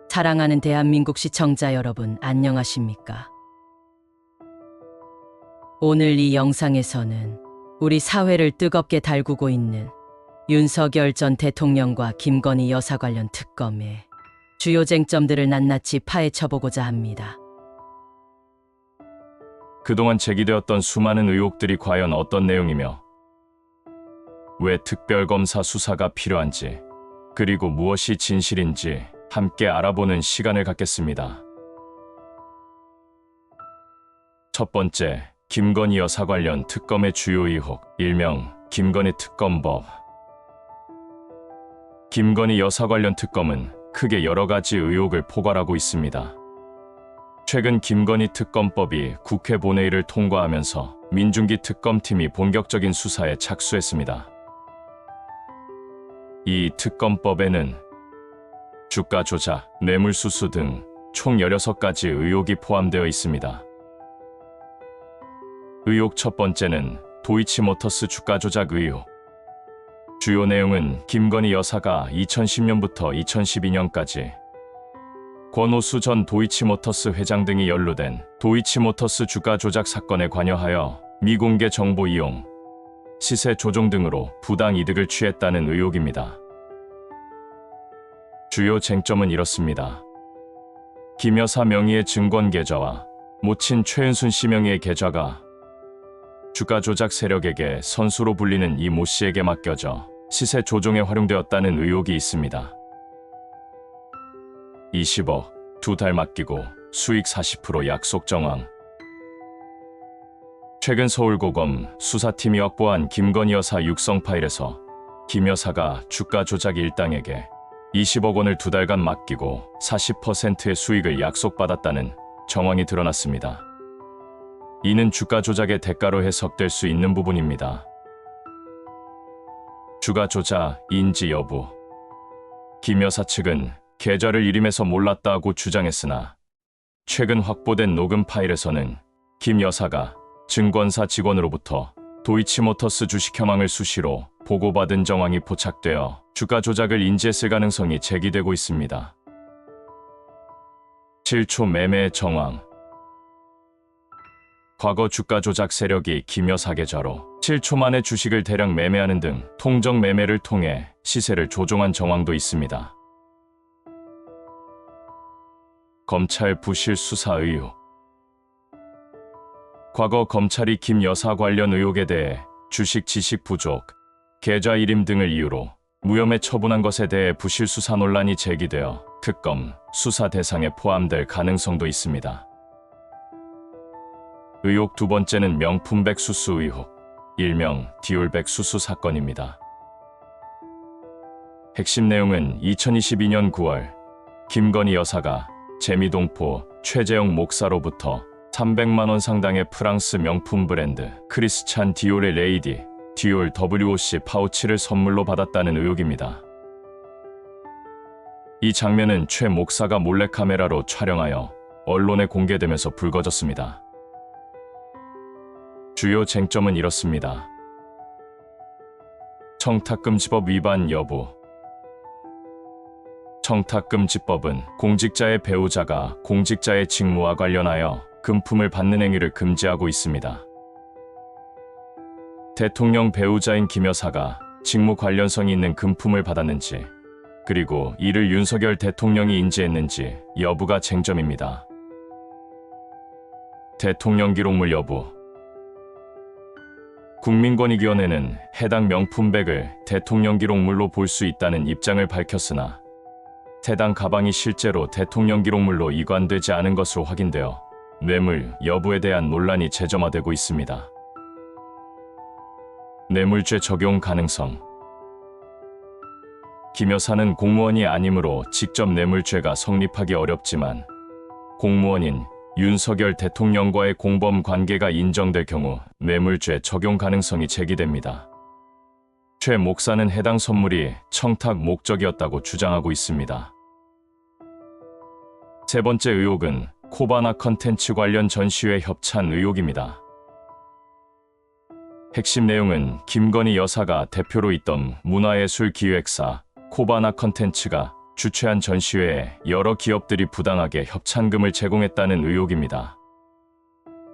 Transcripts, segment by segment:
사랑하는 대한민국 시청자 여러분, 안녕하십니까? 오늘 이 영상에서는 우리 사회를 뜨겁게 달구고 있는 윤석열 전 대통령과 김건희 여사 관련 특검의 주요 쟁점들을 낱낱이 파헤쳐보고자 합니다. 그동안 제기되었던 수많은 의혹들이 과연 어떤 내용이며 왜 특별검사 수사가 필요한지, 그리고 무엇이 진실인지 함께 알아보는 시간을 갖겠습니다. 첫 번째, 김건희 여사 관련 특검의 주요 의혹, 일명 김건희 특검법. 김건희 여사 관련 특검은 크게 여러 가지 의혹을 포괄하고 있습니다. 최근 김건희 특검법이 국회 본회의를 통과하면서 민중기 특검팀이 본격적인 수사에 착수했습니다. 이 특검법에는 주가 조작, 뇌물수수 등 총 16가지 의혹이 포함되어 있습니다. 의혹 첫 번째는 도이치모터스 주가 조작 의혹. 주요 내용은 김건희 여사가 2010년부터 2012년까지 권오수 전 도이치모터스 회장 등이 연루된 도이치모터스 주가 조작 사건에 관여하여 미공개 정보 이용, 시세 조종 등으로 부당 이득을 취했다는 의혹입니다. 주요 쟁점은 이렇습니다. 김 여사 명의의 증권 계좌와 모친 최은순 씨 명의의 계좌가 주가 조작 세력에게 선수로 불리는 이 모 씨에게 맡겨져 시세 조종에 활용되었다는 의혹이 있습니다. 20억, 2달 맡기고 수익 40% 약속 정황. 최근 서울고검 수사팀이 확보한 김건희 여사 육성 파일에서 김 여사가 주가 조작 일당에게 20억 원을 2달간 맡기고 40%의 수익을 약속받았다는 정황이 드러났습니다. 이는 주가 조작의 대가로 해석될 수 있는 부분입니다. 주가 조작 인지 여부. 김 여사 측은 계좌를 일임해서 몰랐다고 주장했으나 최근 확보된 녹음 파일에서는 김 여사가 증권사 직원으로부터 도이치모터스 주식 현황을 수시로 보고받은 정황이 포착되어 주가 조작을 인지했을 가능성이 제기되고 있습니다. 7초 매매의 정황. 과거 주가 조작 세력이 김 여사 계좌로 7초 만에 주식을 대량 매매하는 등 통정 매매를 통해 시세를 조종한 정황도 있습니다. 검찰 부실 수사 의혹. 과거 검찰이 김 여사 관련 의혹에 대해 주식 지식 부족, 계좌 일임 등을 이유로 무혐의 처분한 것에 대해 부실 수사 논란이 제기되어 특검 수사 대상에 포함될 가능성도 있습니다. 의혹 두 번째는 명품백 수수 의혹, 일명 디올백 수수 사건입니다. 핵심 내용은 2022년 9월 김건희 여사가 재미동포 최재형 목사로부터 300만 원 상당의 프랑스 명품 브랜드 크리스찬 디올의 레이디 디올 WOC 파우치를 선물로 받았다는 의혹입니다. 이 장면은 최 목사가 몰래카메라로 촬영하여 언론에 공개되면서 불거졌습니다. 주요 쟁점은 이렇습니다. 청탁금지법 위반 여부. 청탁금지법은 공직자의 배우자가 공직자의 직무와 관련하여 금품을 받는 행위를 금지하고 있습니다. 대통령 배우자인 김 여사가 직무 관련성이 있는 금품을 받았는지, 그리고 이를 윤석열 대통령이 인지했는지 여부가 쟁점입니다. 대통령 기록물 여부. 국민권익위원회는 해당 명품백을 대통령 기록물로 볼 수 있다는 입장을 밝혔으나 해당 가방이 실제로 대통령 기록물로 이관되지 않은 것으로 확인되어 뇌물 여부에 대한 논란이 재점화되고 있습니다. 뇌물죄 적용 가능성. 김 여사는 공무원이 아니므로 직접 뇌물죄가 성립하기 어렵지만 공무원인 윤석열 대통령과의 공범 관계가 인정될 경우 뇌물죄 적용 가능성이 제기됩니다. 최 목사는 해당 선물이 청탁 목적이었다고 주장하고 있습니다. 세 번째 의혹은 코바나 컨텐츠 관련 전시회 협찬 의혹입니다. 핵심 내용은 김건희 여사가 대표로 있던 문화예술 기획사 코바나 컨텐츠가 주최한 전시회에 여러 기업들이 부당하게 협찬금을 제공했다는 의혹입니다.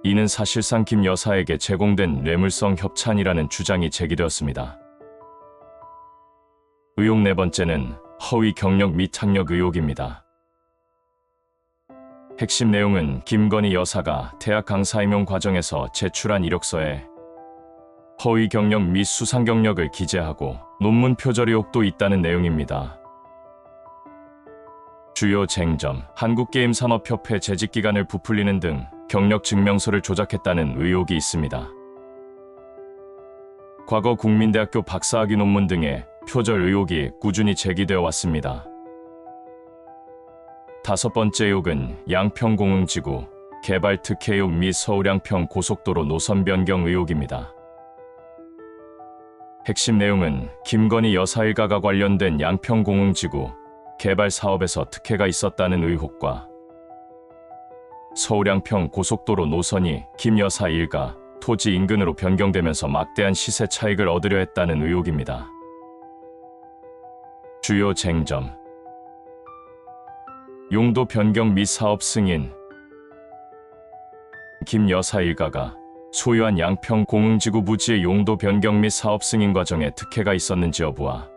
이는 사실상 김 여사에게 제공된 뇌물성 협찬이라는 주장이 제기되었습니다. 의혹 네 번째는 허위 경력 및 착력 의혹입니다. 핵심 내용은 김건희 여사가 대학 강사 임용 과정에서 제출한 이력서에 허위 경력 및 수상 경력을 기재하고 논문 표절 의혹도 있다는 내용입니다. 주요 쟁점, 한국게임산업협회 재직기간을 부풀리는 등 경력 증명서를 조작했다는 의혹이 있습니다. 과거 국민대학교 박사학위 논문 등의 표절 의혹이 꾸준히 제기되어 왔습니다. 다섯 번째 의혹은 양평공흥지구 개발 특혜 의혹 및 서울-양평 고속도로 노선 변경 의혹입니다. 핵심 내용은 김건희 여사 일가가 관련된 양평공흥지구 개발 사업에서 특혜가 있었다는 의혹과 서울-양평 고속도로 노선이 김 여사 일가 토지 인근으로 변경되면서 막대한 시세 차익을 얻으려 했다는 의혹입니다. 주요 쟁점, 용도 변경 및 사업 승인. 김 여사 일가가 소유한 양평 공흥지구 부지의 용도 변경 및 사업 승인 과정에 특혜가 있었는지 여부와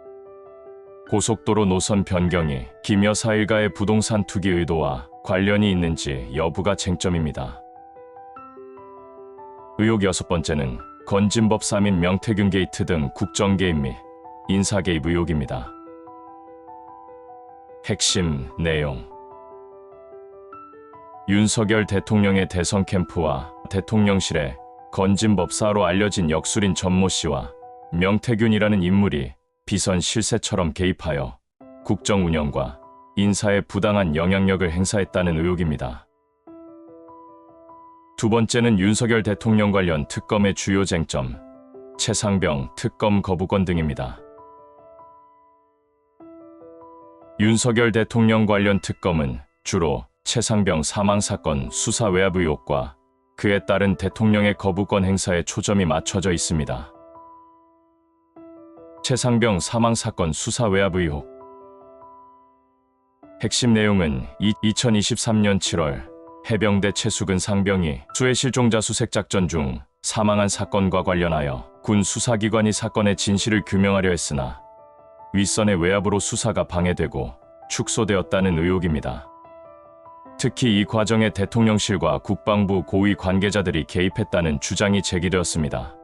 고속도로 노선 변경이 김 여사 일가의 부동산 투기 의도와 관련이 있는지 여부가 쟁점입니다. 의혹 여섯 번째는 건진법 3인 명태균 게이트 등 국정 개입 및 인사 개입 의혹입니다. 핵심 내용, 윤석열 대통령의 대선 캠프와 대통령실에 건진법사로 알려진 역술인 전모 씨와 명태균이라는 인물이 비선 실세처럼 개입하여 국정 운영과 인사에 부당한 영향력을 행사했다는 의혹입니다. 두 번째는 윤석열 대통령 관련 특검의 주요 쟁점, 최상병 특검 거부권 등입니다. 윤석열 대통령 관련 특검은 주로 최상병 사망사건 수사 외압 의혹과 그에 따른 대통령의 거부권 행사에 초점이 맞춰져 있습니다. 최상병 사망사건 수사 외압 의혹. 핵심 내용은 2023년 7월 해병대 최수근 상병이 수해 실종자 수색 작전 중 사망한 사건과 관련하여 군 수사기관이 사건의 진실을 규명하려 했으나 윗선의 외압으로 수사가 방해되고 축소되었다는 의혹입니다. 특히 이 과정에 대통령실과 국방부 고위 관계자들이 개입했다는 주장이 제기되었습니다.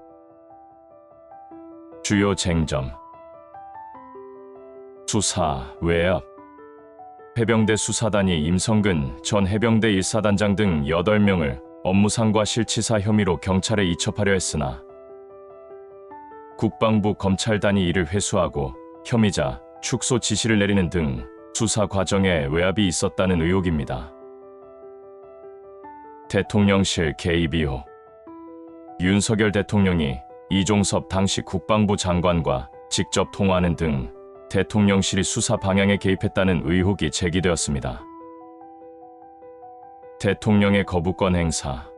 주요 쟁점, 수사 외압. 해병대 수사단이 임성근 전 해병대 1사단장 등 8명을 업무상과 실치사 혐의로 경찰에 이첩하려 했으나 국방부 검찰단이 이를 회수하고 혐의자 축소 지시를 내리는 등 수사 과정에 외압이 있었다는 의혹입니다. 대통령실 개입 의혹. 윤석열 대통령이 이종섭 당시 국방부 장관과 직접 통화하는 등 대통령실이 수사 방향에 개입했다는 의혹이 제기되었습니다. 대통령의 거부권 행사.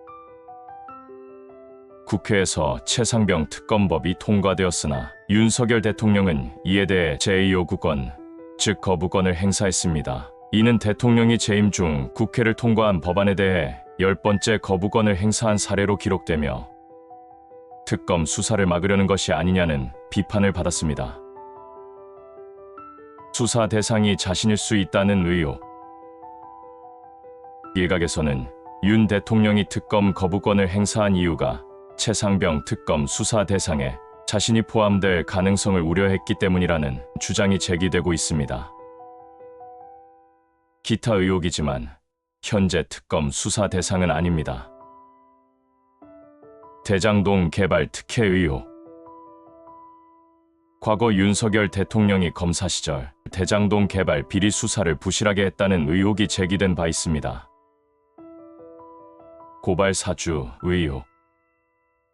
국회에서 최상병 특검법이 통과되었으나 윤석열 대통령은 이에 대해 제2요구권, 즉 거부권을 행사했습니다. 이는 대통령이 재임 중 국회를 통과한 법안에 대해 10번째 거부권을 행사한 사례로 기록되며 특검 수사를 막으려는 것이 아니냐는 비판을 받았습니다. 수사 대상이 자신일 수 있다는 의혹. 일각에서는 윤 대통령이 특검 거부권을 행사한 이유가 최상병 특검 수사 대상에 자신이 포함될 가능성을 우려했기 때문이라는 주장이 제기되고 있습니다. 기타 의혹이지만 현재 특검 수사 대상은 아닙니다. 대장동 개발 특혜 의혹. 과거 윤석열 대통령이 검사 시절 대장동 개발 비리 수사를 부실하게 했다는 의혹이 제기된 바 있습니다. 고발 사주 의혹.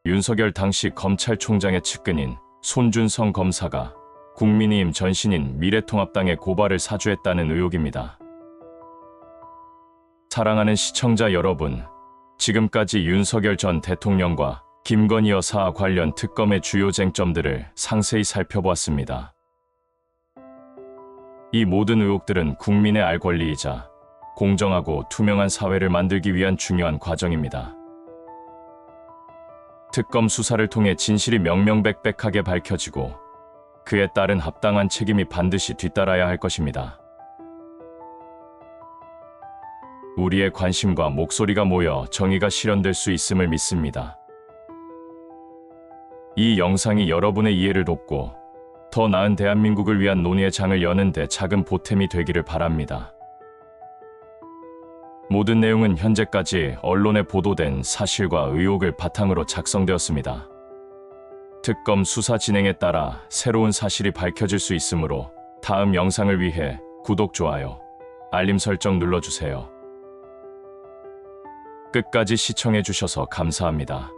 윤석열 당시 검찰총장의 측근인 손준성 검사가 국민의힘 전신인 미래통합당에 고발을 사주했다는 의혹입니다. 사랑하는 시청자 여러분, 지금까지 윤석열 전 대통령과 김건희 여사 관련 특검의 주요 쟁점들을 상세히 살펴보았습니다. 이 모든 의혹들은 국민의 알 권리이자 공정하고 투명한 사회를 만들기 위한 중요한 과정입니다. 특검 수사를 통해 진실이 명명백백하게 밝혀지고 그에 따른 합당한 책임이 반드시 뒤따라야 할 것입니다. 우리의 관심과 목소리가 모여 정의가 실현될 수 있음을 믿습니다. 이 영상이 여러분의 이해를 돕고 더 나은 대한민국을 위한 논의의 장을 여는 데 작은 보탬이 되기를 바랍니다. 모든 내용은 현재까지 언론에 보도된 사실과 의혹을 바탕으로 작성되었습니다. 특검 수사 진행에 따라 새로운 사실이 밝혀질 수 있으므로 다음 영상을 위해 구독, 좋아요, 알림 설정 눌러주세요. 끝까지 시청해 주셔서 감사합니다.